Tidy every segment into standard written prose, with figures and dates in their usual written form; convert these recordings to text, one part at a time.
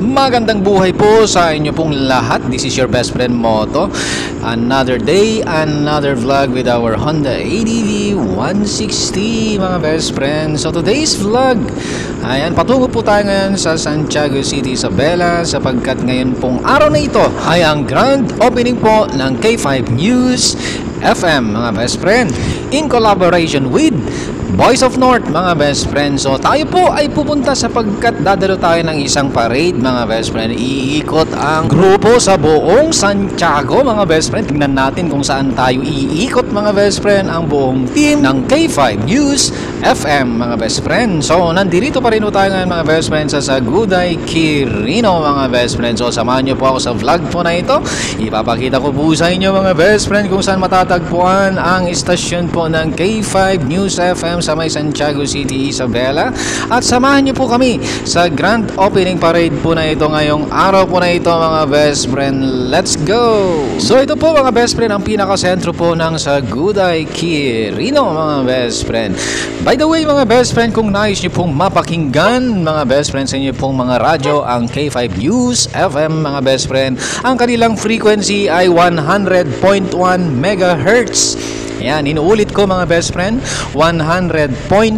Magandang buhay po sa inyo pong lahat. This is your best friend Moto. Another day, another vlog with our Honda ADV 160 mga best friends. So today's vlog, ayan, patungo po tayo ngayon sa Santiago City, Isabela, sapagkat ngayon pong araw na ito ay ang grand opening po ng K5 News FM mga best friend, in collaboration with Voice of North mga best friend. So tayo po ay pupunta sapagkat dadalo tayo ng isang parade mga best friend. Iikot ang grupo sa buong Santiago mga best friend. Tingnan natin kung saan tayo iikot mga best friend ang buong team ng K5 News FM mga best friend. So nandito pa rin po tayo ngayon mga best friend sa Saguday, Quirino mga best friend. So samahan nyo po ako sa vlog po na ito. Ipapakita ko po sa inyo mga best friend kung saan matatagpuan ang istasyon po ng K5 News FM sa may Santiago City, Isabela. At samahan niyo po kami sa grand opening parade po na ito ngayong araw po na ito mga best friend. Let's go! So ito po mga best friend ang pinakasentro po ng Saguday, Quirino mga best friend. By the way mga best friend, kung nais niyo pong mapakinggan mga best friend sa inyo pong mga radyo ang K5 News FM mga best friend, ang kanilang frequency ay 100.1 MHz. Ayan, inuulit ko mga best friend, 100.1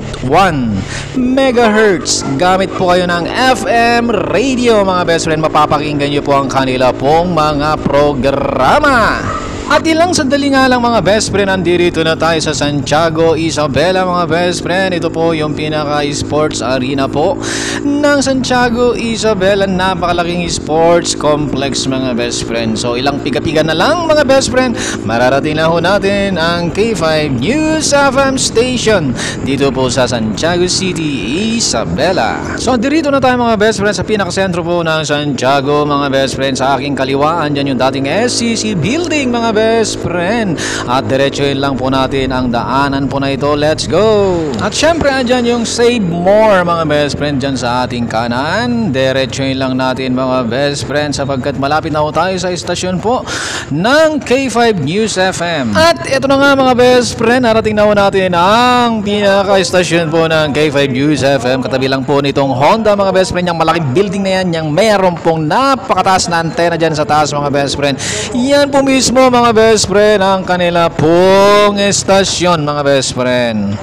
MHz. Gamit po kayo ng FM radio mga best friend. Mapapakinggan nyo po ang kanila pong mga programa. At ilang sandali nga lang mga best friend, nandito na tayo sa Santiago, Isabela mga best friend. Ito po yung pinaka-sports arena po ng Santiago, Isabela. Napakalaking sports complex mga best friend. So ilang piga-piga na lang mga best friend, mararating na ho natin ang K5 News FM station dito po sa Santiago City, Isabela. So dito na tayo mga best friend sa pinaka-sentro po ng Santiago mga best friend. Sa aking kaliwaan dyan yung dating SCC building mga best friend. At diretsuhin lang po natin ang daanan po na ito. Let's go! At syempre andyan yung Save More mga best friend dyan sa ating kanan. Diretsuhin lang natin mga best friend sapagkat malapit na po tayo sa istasyon po ng K5 News FM. At ito na nga mga best friend, narating na po natin ang pinaka-istasyon po ng K5 News FM. Katabi lang po nitong Honda mga best friend, yung malaking building na yan, yung meron pong napakataas na antena dyan sa taas mga best friend. Yan po mismo mga best friend ang kanila pong estasyon mga best friend.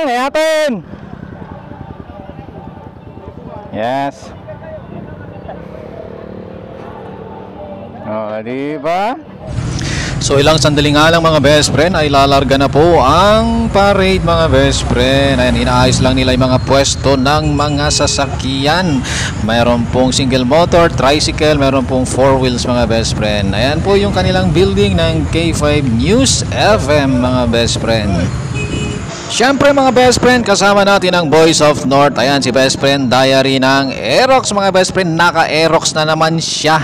Yatin. Yes. Diba? So ilang sandali nga lang mga best friend ay lalarga na po ang parade mga best friend. Ayan, inaayos lang nila yung mga pwesto ng mga sasakyan. Mayroon pong single motor, tricycle, mayroon pong four wheels mga best friend. Ayan po yung kanilang building ng K5 News FM mga best friend. Siyempre mga best friend, kasama natin ang Voice of North. Ayan si best friend Diary ng Aerox mga best friend. Naka-Aerox na naman siya.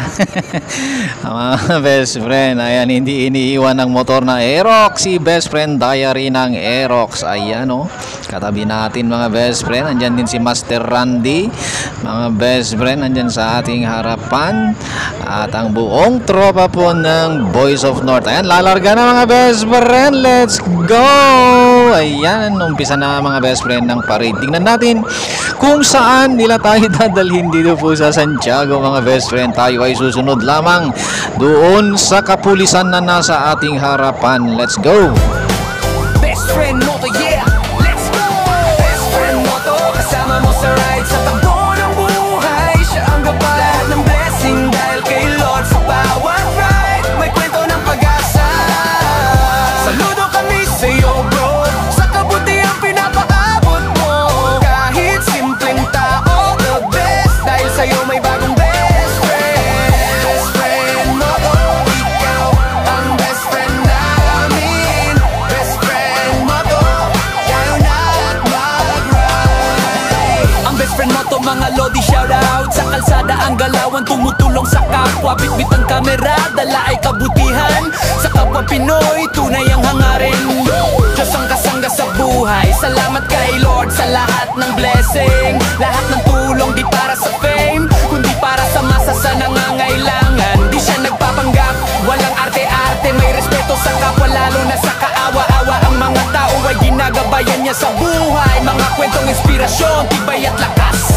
Mga best friend, ayan, hindi iniiwan ng motor na Aerox si best friend Diary ng Aerox. Ayan o, katabi natin mga best friend. Andyan din si Master Randy mga best friend, andyan sa ating harapan. At ang buong tropa po ng Voice of North. Ayan, lalarga na mga best friend. Let's go! Ayan, umpisa na mga best friend ng parade. Tingnan natin kung saan nila tayo dadalhin dito po sa Santiago mga best friend. Tayo ay susunod lamang doon sa kapulisan na nasa ating harapan. Let's go! Best friend Moto, yeah! Let's go! Best friend Moto, kasama mo sa ride sa takbo ng buhay. Siya ang gabay, lahat ng blessing dahil kay Lord sa bawat ride. May kwento ng pag-asa. Saludo kami sa iyo bro, sa kabutihan pinapakabot mo. Kahit simpleng tao, the best, dahil sa'yo may bagong best friend. Best friend Moto, ikaw ang best friend namin. Best friend Moto, yayo na at mag-ride. Ang best friend Moto, mga lodi shoutout. Sa kalsada ang galawan, tumutulong sa kapwa. Bitbit ang kamera, dala ay kabutihan. Sa kapwa Pinoy, tunay ang hangarin. Diyos ang kasangga sa buhay. Salamat kay Lord sa lahat ng blessing. Lahat ng tulong di para sa fame, kundi para sa masa sa nangangailangan. Di siya nagpapanggap, walang arte-arte. May respeto sa kapwa lalo na sa kaawa-awa. Ang mga tao ay ginagabayan niya niya sa buhay. Mga kwentong inspirasyon, tibay at lakas.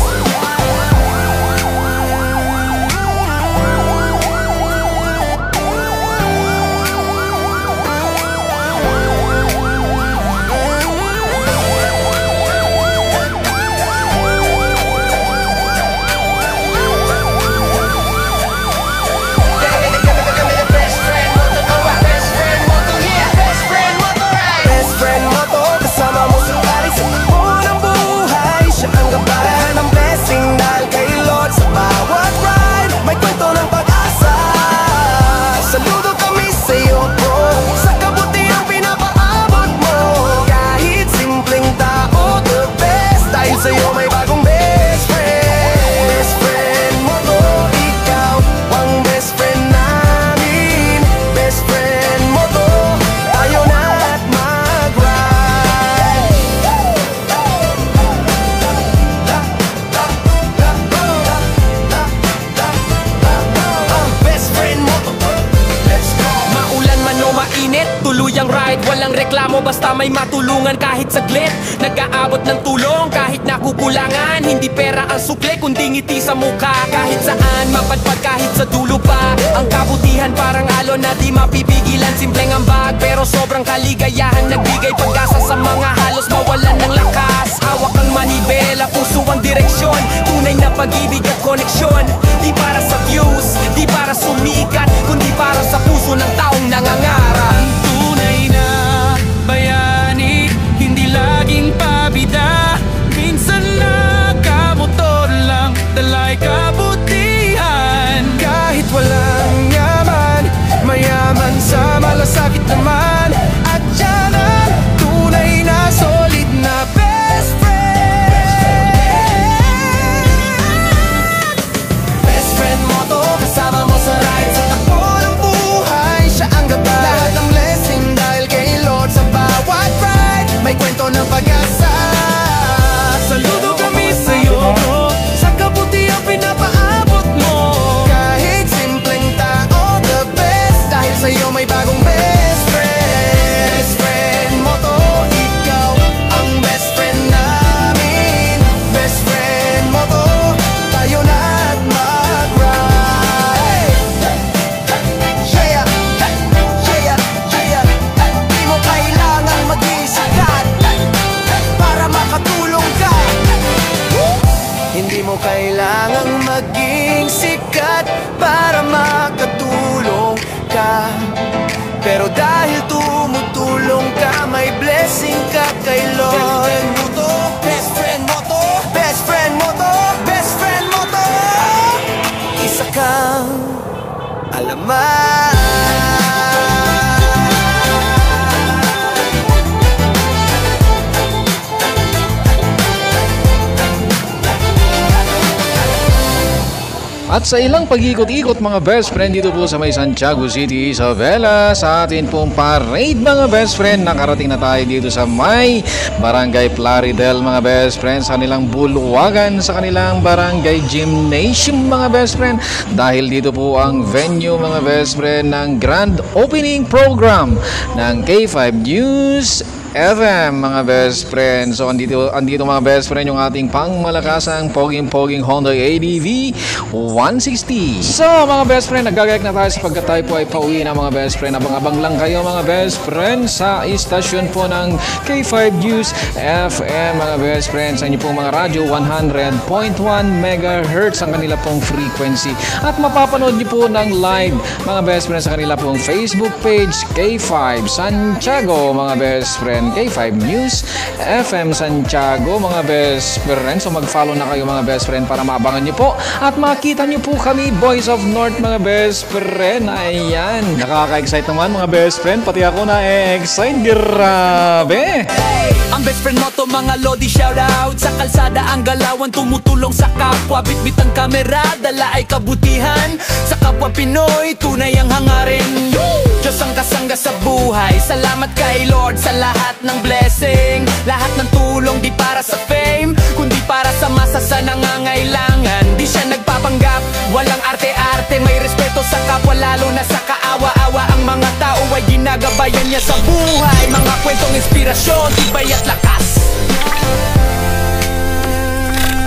Tuluyang ride, walang reklamo basta may matulungan kahit saglit. Nag-aabot ng tulong kahit nakukulangan. Hindi pera ang sukle kundi ngiti sa mukha. Kahit saan, mapadpad kahit sa dulo pa. Ang kabutihan parang alon na di mapipigilan. Simpleng ambag pero sobrang kaligayahan. Nagbigay pag-asa sa mga halos mawalan ng lakas. Hawak ang manibela, puso ang direksyon. Tunay na pag-ibig at koneksyon. Di para sa views, di para sumikat, kundi para sa puso ng taong nangangarap. Tunay na bayani, hindi laging pabida. Minsan nakamotor lang, dalay kabutihan. Kahit walang yaman, mayaman sa malasakit naman. At yan ang tunay na solid na best friend. Best friend mo to, kasama mo sa ride, sa takbo ng buhay, siya ang gabay. Lahat ng blessing dahil kay Lord sa bawat ride. May kwento ng pag-asa. Saludo kami sa'yo, bro, sa kabutihan pinapaabot mo. Kahit simpleng tao, the best. Dahil sa'yo may bagong best friend. Best friend mo to, ikaw ang best friend namin. Best friend mo to, tayo na at mag-ride. Yeah, yeah, yeah. Di mo kailangan maging sikat para makatulong ka. Hindi mo kailangang maging sikat para makatulong ka. Pero dahil tumutulong ka, may blessing ka kay Lord. Best friend mo to, best friend mo to, best friend mo to. Isa kang alaman. At sa ilang pag-ikot-ikot mga best friend dito po sa may Santiago City, Isabela, sa atin pong parade mga best friend, nakarating na tayo dito sa may Barangay Plaridel mga best friend, sa kanilang bulwagan, sa kanilang Barangay Gymnasium mga best friend, dahil dito po ang venue mga best friend ng grand opening program ng K5 News FM mga best friend. So andito mga best friend yung ating pangmalakasang poging Honda ADV 160. So mga best friend, naggagayak na tayo sapagkat tayo po ay pauwi na mga best friend. Abang-abang lang kayo mga best friend sa istasyon po ng K5 News FM mga best friend. Sa inyo pong mga radyo 100.1 MHz ang kanila pong frequency. At mapapanood niyo po ng live mga best friend sa kanila pong Facebook page K5 Santiago mga best friend. K5 News FM Santiago mga best friend. So mag-follow na kayo mga best friend para maabangan nyo po at makita nyo po kami Boys of North mga best friend. Ayan, nakaka-excite naman mga best friend, pati ako na excite. Grabe. Ang best friend mo to mga lodi, shoutout. Sa kalsada ang galawan, tumutulong sa kapwa. Bitbit ang kamera, dala ay kabutihan. Sa kapwa Pinoy, tunay ang hangarin. Diyos ang kasangga sa buhay. Salamat kay Lord sa lahat ng blessing. Lahat ng tulong di para sa fame, kundi para sa masa sa nangangailangan. Di siya nagpapanggap, walang arte-arte. May respeto sa kapwa, lalo na sa kaawa-awa. Ang mga tao ay ginagabayan niya sa buhay. Mga kwentong inspirasyon, tibay at lakas.